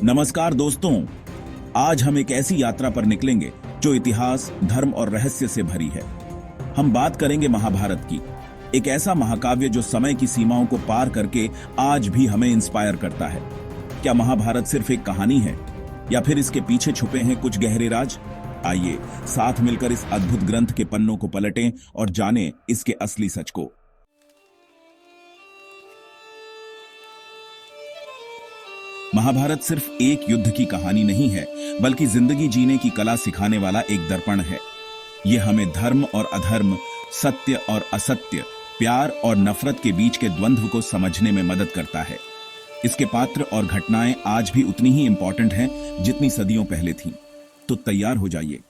नमस्कार दोस्तों, आज हम एक ऐसी यात्रा पर निकलेंगे जो इतिहास, धर्म और रहस्य से भरी है। हम बात करेंगे महाभारत की, एक ऐसा महाकाव्य जो समय की सीमाओं को पार करके आज भी हमें इंस्पायर करता है। क्या महाभारत सिर्फ एक कहानी है या फिर इसके पीछे छुपे हैं कुछ गहरे राज? आइए साथ मिलकर इस अद्भुत ग्रंथ के पन्नों को पलटें और जानें इसके असली सच को। महाभारत सिर्फ एक युद्ध की कहानी नहीं है, बल्कि जिंदगी जीने की कला सिखाने वाला एक दर्पण है। यह हमें धर्म और अधर्म, सत्य और असत्य, प्यार और नफरत के बीच के द्वंद्व को समझने में मदद करता है। इसके पात्र और घटनाएं आज भी उतनी ही इंपॉर्टेंट हैं जितनी सदियों पहले थीं। तो तैयार हो जाइए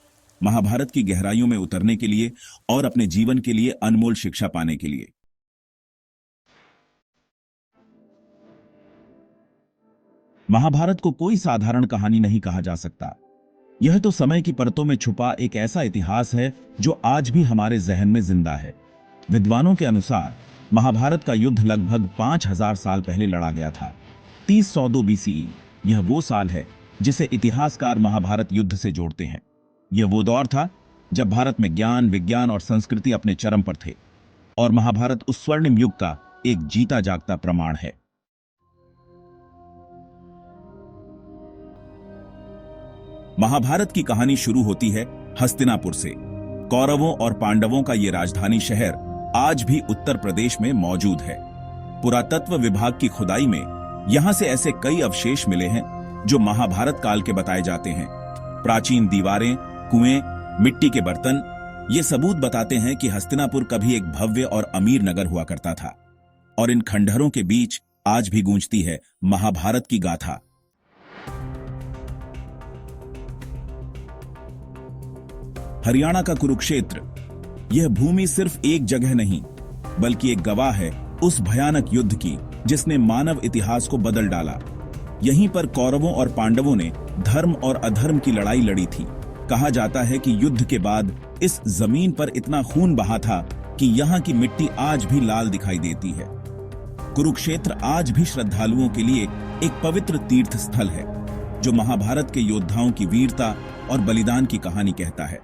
महाभारत की गहराइयों में उतरने के लिए और अपने जीवन के लिए अनमोल शिक्षा पाने के लिए। महाभारत को कोई साधारण कहानी नहीं कहा जा सकता। यह तो समय की परतों में छुपा एक ऐसा इतिहास है जो आज भी हमारे जहन में जिंदा है। विद्वानों के अनुसार महाभारत का युद्ध लगभग 5000 साल पहले लड़ा गया था। 3002 बीसीई यह वो साल है जिसे इतिहासकार महाभारत युद्ध से जोड़ते हैं। यह वो दौर था जब भारत में ज्ञान, विज्ञान और संस्कृति अपने चरम पर थे, और महाभारत उस स्वर्णिम युग का एक जीता जागता प्रमाण है। महाभारत की कहानी शुरू होती है हस्तिनापुर से। कौरवों और पांडवों का यह राजधानी शहर आज भी उत्तर प्रदेश में मौजूद है। पुरातत्व विभाग की खुदाई में यहां से ऐसे कई अवशेष मिले हैं जो महाभारत काल के बताए जाते हैं। प्राचीन दीवारें, कुएं, मिट्टी के बर्तन, ये सबूत बताते हैं कि हस्तिनापुर कभी एक भव्य और अमीर नगर हुआ करता था। और इन खंडहरों के बीच आज भी गूंजती है महाभारत की गाथा। हरियाणा का कुरुक्षेत्र, यह भूमि सिर्फ एक जगह नहीं बल्कि एक गवाह है उस भयानक युद्ध की जिसने मानव इतिहास को बदल डाला। यहीं पर कौरवों और पांडवों ने धर्म और अधर्म की लड़ाई लड़ी थी। कहा जाता है कि युद्ध के बाद इस जमीन पर इतना खून बहा था कि यहाँ की मिट्टी आज भी लाल दिखाई देती है। कुरुक्षेत्र आज भी श्रद्धालुओं के लिए एक पवित्र तीर्थ स्थल है जो महाभारत के योद्धाओं की वीरता और बलिदान की कहानी कहता है।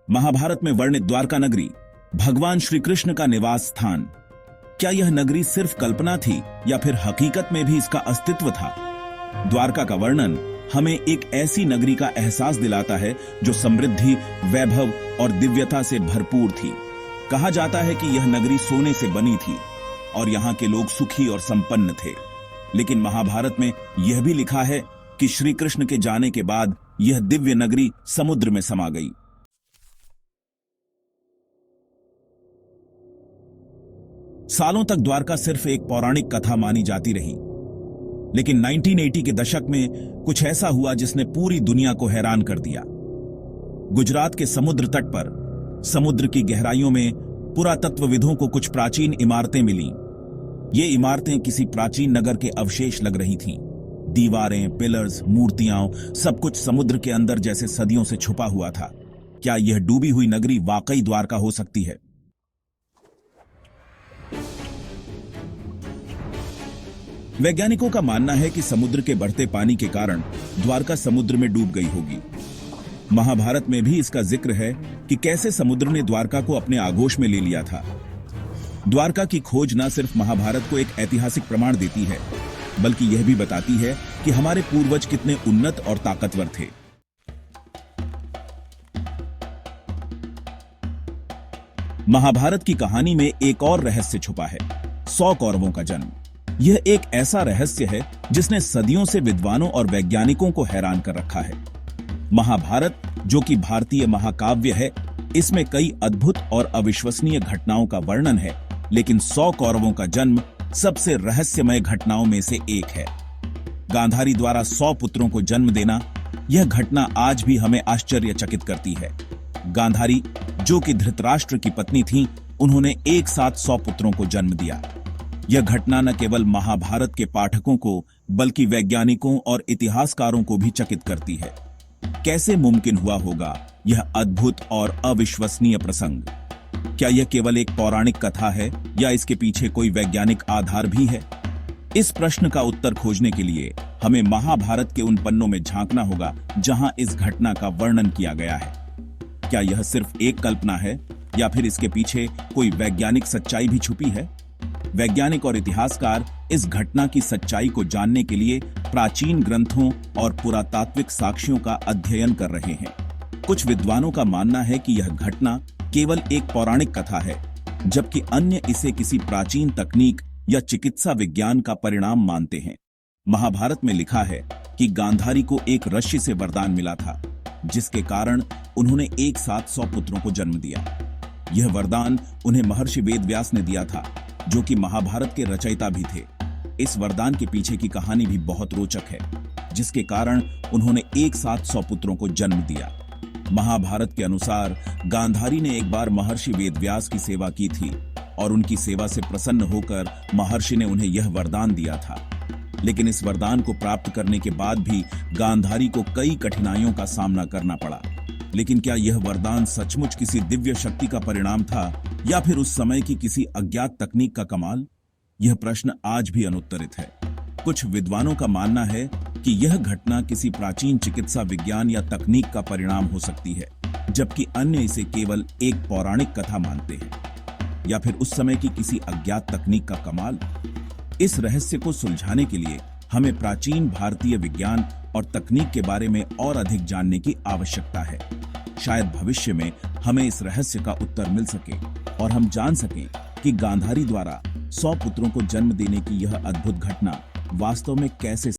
महाभारत में वर्णित द्वारका नगरी, भगवान श्री कृष्ण का निवास स्थान, क्या यह नगरी सिर्फ कल्पना थी या फिर हकीकत में भी इसका अस्तित्व था? द्वारका का वर्णन हमें एक ऐसी नगरी का एहसास दिलाता है जो समृद्धि, वैभव और दिव्यता से भरपूर थी। कहा जाता है कि यह नगरी सोने से बनी थी और यहाँ के लोग सुखी और संपन्न थे। लेकिन महाभारत में यह भी लिखा है कि श्री कृष्ण के जाने के बाद यह दिव्य नगरी समुद्र में समा गई। सालों तक द्वारका सिर्फ एक पौराणिक कथा मानी जाती रही, लेकिन 1980 के दशक में कुछ ऐसा हुआ जिसने पूरी दुनिया को हैरान कर दिया। गुजरात के समुद्र तट पर समुद्र की गहराइयों में पुरातत्वविदों को कुछ प्राचीन इमारतें मिलीं। ये इमारतें किसी प्राचीन नगर के अवशेष लग रही थीं। दीवारें, पिलर्स, मूर्तियां, सब कुछ समुद्र के अंदर जैसे सदियों से छुपा हुआ था। क्या यह डूबी हुई नगरी वाकई द्वारका हो सकती है? वैज्ञानिकों का मानना है कि समुद्र के बढ़ते पानी के कारण द्वारका समुद्र में डूब गई होगी। महाभारत में भी इसका जिक्र है कि कैसे समुद्र ने द्वारका को अपने आगोश में ले लिया था। द्वारका की खोज न सिर्फ महाभारत को एक ऐतिहासिक प्रमाण देती है, बल्कि यह भी बताती है कि हमारे पूर्वज कितने उन्नत और ताकतवर थे। महाभारत की कहानी में एक और रहस्य छुपा है, 100 कौरवों का जन्म। यह एक ऐसा रहस्य है जिसने सदियों से विद्वानों और वैज्ञानिकों को हैरान कर रखा है। महाभारत, जो कि भारतीय महाकाव्य है, इसमें कई अद्भुत और अविश्वसनीय घटनाओं का वर्णन है, लेकिन 100 कौरवों का जन्म सबसे रहस्यमय घटनाओं में से एक है। गांधारी द्वारा 100 पुत्रों को जन्म देना, यह घटना आज भी हमें आश्चर्यचकित करती है। गांधारी, जो कि धृतराष्ट्र की पत्नी थीं, उन्होंने एक साथ 100 पुत्रों को जन्म दिया। यह घटना न केवल महाभारत के पाठकों को बल्कि वैज्ञानिकों और इतिहासकारों को भी चकित करती है। कैसे मुमकिन हुआ होगा यह अद्भुत और अविश्वसनीय प्रसंग? क्या यह केवल एक पौराणिक कथा है या इसके पीछे कोई वैज्ञानिक आधार भी है? इस प्रश्न का उत्तर खोजने के लिए हमें महाभारत के उन पन्नों में झांकना होगा जहां इस घटना का वर्णन किया गया है। क्या यह सिर्फ एक कल्पना है या फिर इसके पीछे कोई वैज्ञानिक सच्चाई भी छुपी है? वैज्ञानिक और इतिहासकार इस घटना की सच्चाई को जानने के लिए प्राचीन ग्रंथों और पुरातात्विक साक्ष्यों का अध्ययन कर रहे हैं। कुछ विद्वानों का मानना है कि यह घटना केवल एक पौराणिक कथा है, जबकि अन्य इसे किसी प्राचीन तकनीक या चिकित्सा विज्ञान का परिणाम मानते हैं। महाभारत में लिखा है कि गांधारी को एक ऋषि से वरदान मिला था, जिसके कारण उन्होंने एक साथ 100 पुत्रों को जन्म दिया। यह वरदान उन्हें महर्षि वेदव्यास ने दिया था, जो कि महाभारत के रचयिता भी थे। इस वरदान के पीछे की कहानी भी बहुत रोचक है, जिसके कारण उन्होंने एक साथ 100 पुत्रों को जन्म दिया। महाभारत के अनुसार गांधारी ने एक बार महर्षि वेदव्यास की सेवा की थी और उनकी सेवा से प्रसन्न होकर महर्षि ने उन्हें यह वरदान दिया था। लेकिन इस वरदान को प्राप्त करने के बाद भी गांधारी को कई कठिनाइयों का सामना करना पड़ा। लेकिन क्या यह वरदान सचमुच किसी दिव्य शक्ति का परिणाम था या फिर उस समय की किसी अज्ञात तकनीक का कमाल? यह प्रश्न आज भी अनुत्तरित है। कुछ विद्वानों का मानना है कि यह घटना किसी प्राचीन चिकित्सा विज्ञान या तकनीक का परिणाम हो सकती है, जबकि अन्य इसे केवल एक पौराणिक कथा मानते हैं। या फिर उस समय की किसी अज्ञात तकनीक का कमाल? इस रहस्य को सुलझाने के लिए हमें प्राचीन भारतीय विज्ञान और तकनीक के बारे में और अधिक जानने की आवश्यकता है। शायद भविष्य में हमें इस रहस्य का उत्तर मिल सके और हम जान सकें कि गांधारी द्वारा 100 पुत्रों को जन्म देने की यह अद्भुत घटना वास्तव में कैसे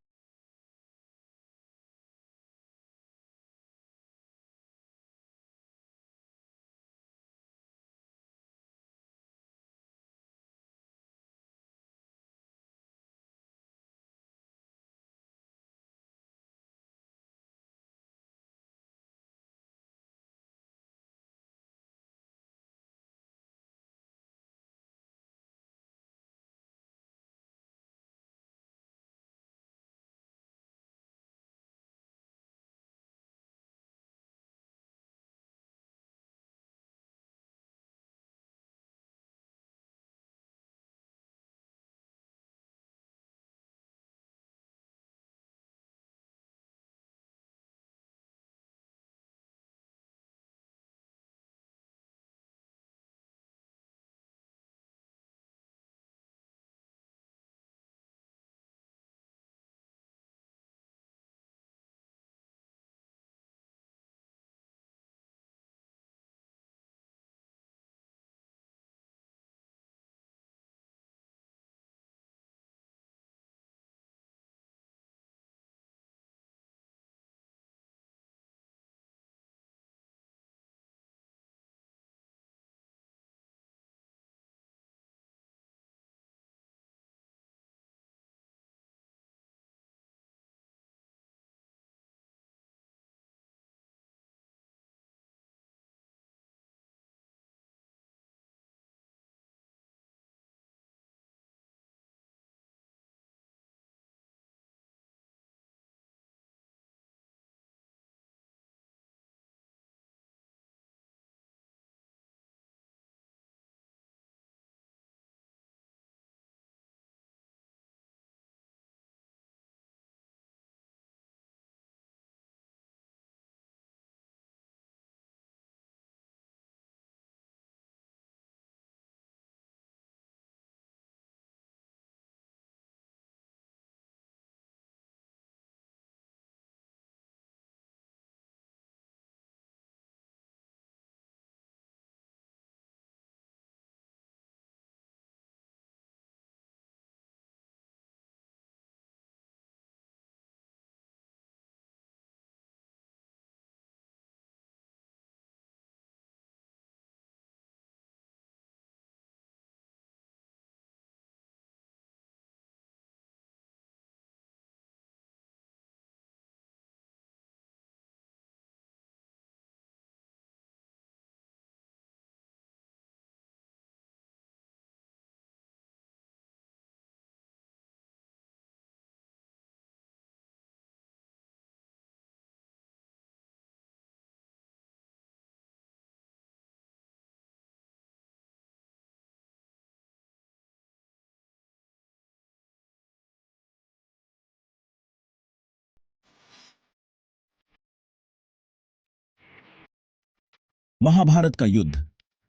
महाभारत का युद्ध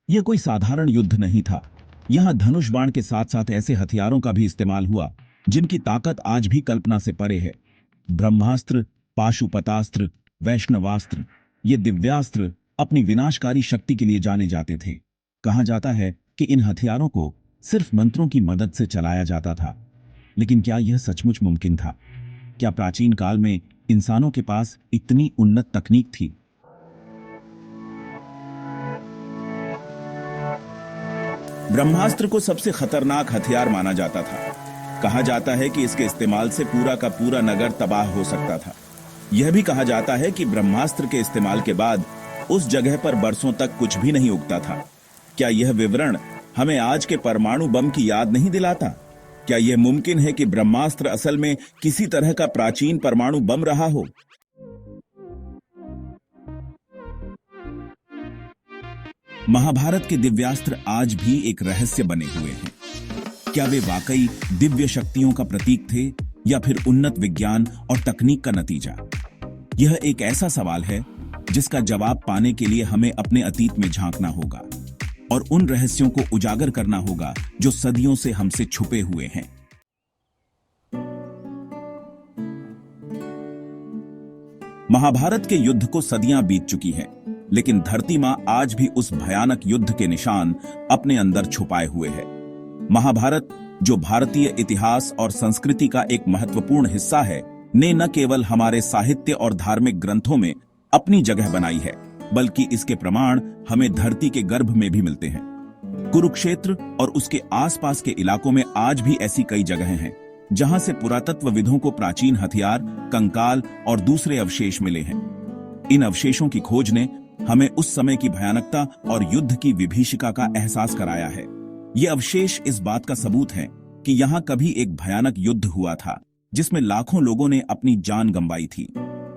यह कोई साधारण युद्ध नहीं था। यहां धनुष बाण के साथ साथ ऐसे हथियारों का भी इस्तेमाल हुआ जिनकी ताकत आज भी कल्पना से परे है। ब्रह्मास्त्र, पाशुपतास्त्र, वैष्णवास्त्र, ये दिव्यास्त्र अपनी विनाशकारी शक्ति के लिए जाने जाते थे। कहा जाता है कि इन हथियारों को सिर्फ मंत्रों की मदद से चलाया जाता था। लेकिन क्या यह सचमुच मुमकिन था? क्या प्राचीन काल में इंसानों के पास इतनी उन्नत तकनीक थी? ब्रह्मास्त्र को सबसे खतरनाक हथियार माना जाता था। कहा जाता है कि इसके इस्तेमाल से पूरा का पूरा नगर तबाह हो सकता था। यह भी कहा जाता है कि ब्रह्मास्त्र के इस्तेमाल के बाद उस जगह पर बरसों तक कुछ भी नहीं उगता था। क्या यह विवरण हमें आज के परमाणु बम की याद नहीं दिलाता? क्या यह मुमकिन है कि ब्रह्मास्त्र असल में किसी तरह का प्राचीन परमाणु बम रहा हो? महाभारत के दिव्यास्त्र आज भी एक रहस्य बने हुए हैं। क्या वे वाकई दिव्य शक्तियों का प्रतीक थे या फिर उन्नत विज्ञान और तकनीक का नतीजा? यह एक ऐसा सवाल है जिसका जवाब पाने के लिए हमें अपने अतीत में झांकना होगा और उन रहस्यों को उजागर करना होगा जो सदियों से हमसे छुपे हुए हैं। महाभारत के युद्ध को सदियां बीत चुकी हैं, लेकिन धरती मां आज भी उस भयानक युद्ध के निशान अपने अंदर छुपाए हुए है। महाभारत, जो भारतीय इतिहास और संस्कृति का एक महत्वपूर्ण हिस्सा है, ने न केवल हमारे साहित्य और धार्मिक ग्रंथों में अपनी जगह बनाई है, बल्कि इसके प्रमाण हमें धरती के गर्भ में भी मिलते हैं। कुरुक्षेत्र और उसके आसपास के इलाकों में आज भी ऐसी कई जगहें हैं जहां से पुरातत्वविदों को प्राचीन हथियार, कंकाल और दूसरे अवशेष मिले हैं। इन अवशेषों की खोज ने हमें उस समय की भयानकता और युद्ध की विभीषिका का एहसास कराया है। ये अवशेष इस बात का सबूत हैं कि यहाँ कभी एक भयानक युद्ध हुआ था जिसमें लाखों लोगों ने अपनी जान गंवाई थी।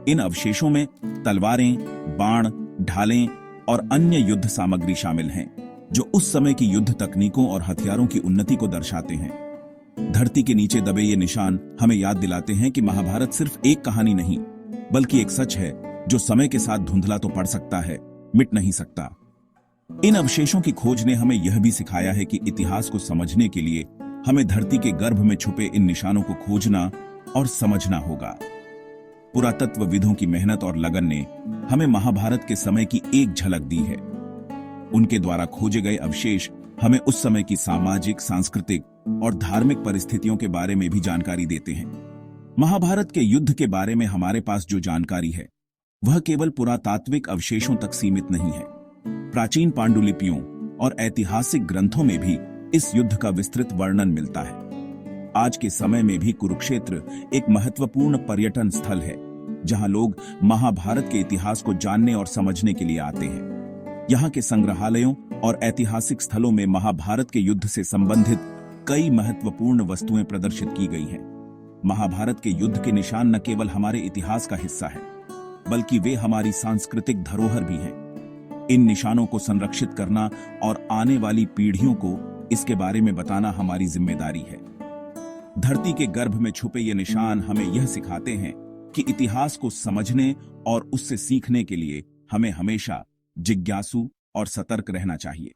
इन अवशेषों में तलवारें, बाण, ढालें और अन्य युद्ध सामग्री शामिल हैं, जो उस समय की युद्ध तकनीकों और हथियारों की उन्नति को दर्शाते हैं। धरती के नीचे दबे ये निशान हमें याद दिलाते हैं कि महाभारत सिर्फ एक कहानी नहीं, बल्कि एक सच है जो समय के साथ धुंधला तो पड़ सकता है, मिट नहीं सकता। इन अवशेषों की खोज ने हमें यह भी सिखाया है कि इतिहास को समझने के लिए हमें धरती के गर्भ में छुपे इन निशानों को खोजना और समझना होगा। पुरातत्वविदों की मेहनत और लगन ने हमें महाभारत के समय की एक झलक दी है। उनके द्वारा खोजे गए अवशेष हमें उस समय की सामाजिक, सांस्कृतिक और धार्मिक परिस्थितियों के बारे में भी जानकारी देते हैं। महाभारत के युद्ध के बारे में हमारे पास जो जानकारी है, वह केवल पुरातात्विक अवशेषों तक सीमित नहीं है। प्राचीन पांडुलिपियों और ऐतिहासिक ग्रंथों में भी इस युद्ध का विस्तृत वर्णन मिलता है। आज के समय में भी कुरुक्षेत्र एक महत्वपूर्ण पर्यटन स्थल है, जहां लोग महाभारत के इतिहास को जानने और समझने के लिए आते हैं। यहाँ के संग्रहालयों और ऐतिहासिक स्थलों में महाभारत के युद्ध से संबंधित कई महत्वपूर्ण वस्तुएं प्रदर्शित की गई हैं। महाभारत के युद्ध के निशान न केवल हमारे इतिहास का हिस्सा है, बल्कि वे हमारी सांस्कृतिक धरोहर भी हैं। इन निशानों को संरक्षित करना और आने वाली पीढ़ियों को इसके बारे में बताना हमारी जिम्मेदारी है। धरती के गर्भ में छुपे ये निशान हमें यह सिखाते हैं कि इतिहास को समझने और उससे सीखने के लिए हमें हमेशा जिज्ञासु और सतर्क रहना चाहिए।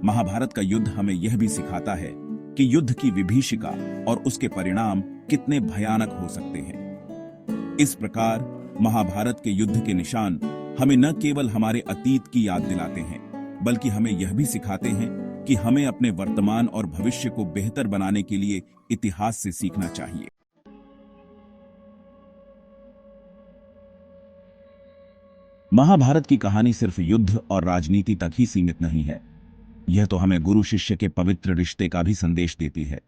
महाभारत का युद्ध हमें यह भी सिखाता है कि युद्ध की विभीषिका और उसके परिणाम कितने भयानक हो सकते हैं। इस प्रकार महाभारत के युद्ध के निशान हमें न केवल हमारे अतीत की याद दिलाते हैं, बल्कि हमें यह भी सिखाते हैं कि हमें अपने वर्तमान और भविष्य को बेहतर बनाने के लिए इतिहास से सीखना चाहिए। महाभारत की कहानी सिर्फ युद्ध और राजनीति तक ही सीमित नहीं है। यह तो हमें गुरु शिष्य के पवित्र रिश्ते का भी संदेश देती है।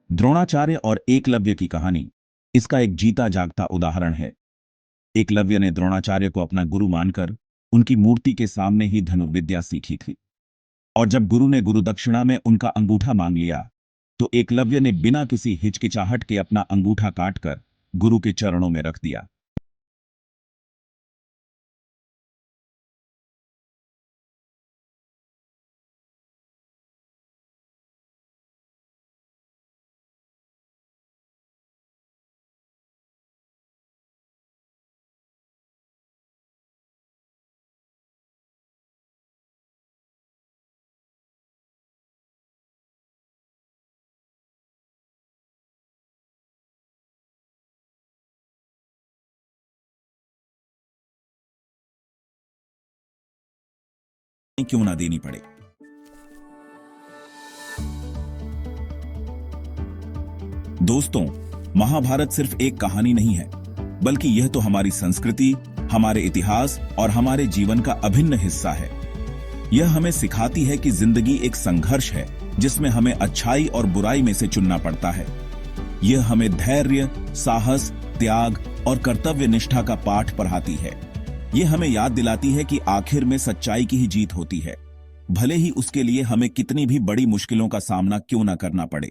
द्रोणाचार्य और एकलव्य की कहानी इसका एक जीता जागता उदाहरण है। एकलव्य ने द्रोणाचार्य को अपना गुरु मानकर उनकी मूर्ति के सामने ही धनुर्विद्या सीखी थी, और जब गुरु ने गुरु दक्षिणा में उनका अंगूठा मांग लिया, तो एकलव्य ने बिना किसी हिचकिचाहट के अपना अंगूठा काटकर गुरु के चरणों में रख दिया। क्यों ना देनी पड़े। दोस्तों, महाभारत सिर्फ एक कहानी नहीं है, बल्कि यह तो हमारी संस्कृति, हमारे इतिहास और हमारे जीवन का अभिन्न हिस्सा है। यह हमें सिखाती है कि जिंदगी एक संघर्ष है जिसमें हमें अच्छाई और बुराई में से चुनना पड़ता है। यह हमें धैर्य, साहस, त्याग और कर्तव्य निष्ठा का पाठ पढ़ाती है। यह हमें याद दिलाती है कि आखिर में सच्चाई की ही जीत होती है, भले ही उसके लिए हमें कितनी भी बड़ी मुश्किलों का सामना क्यों न करना पड़े।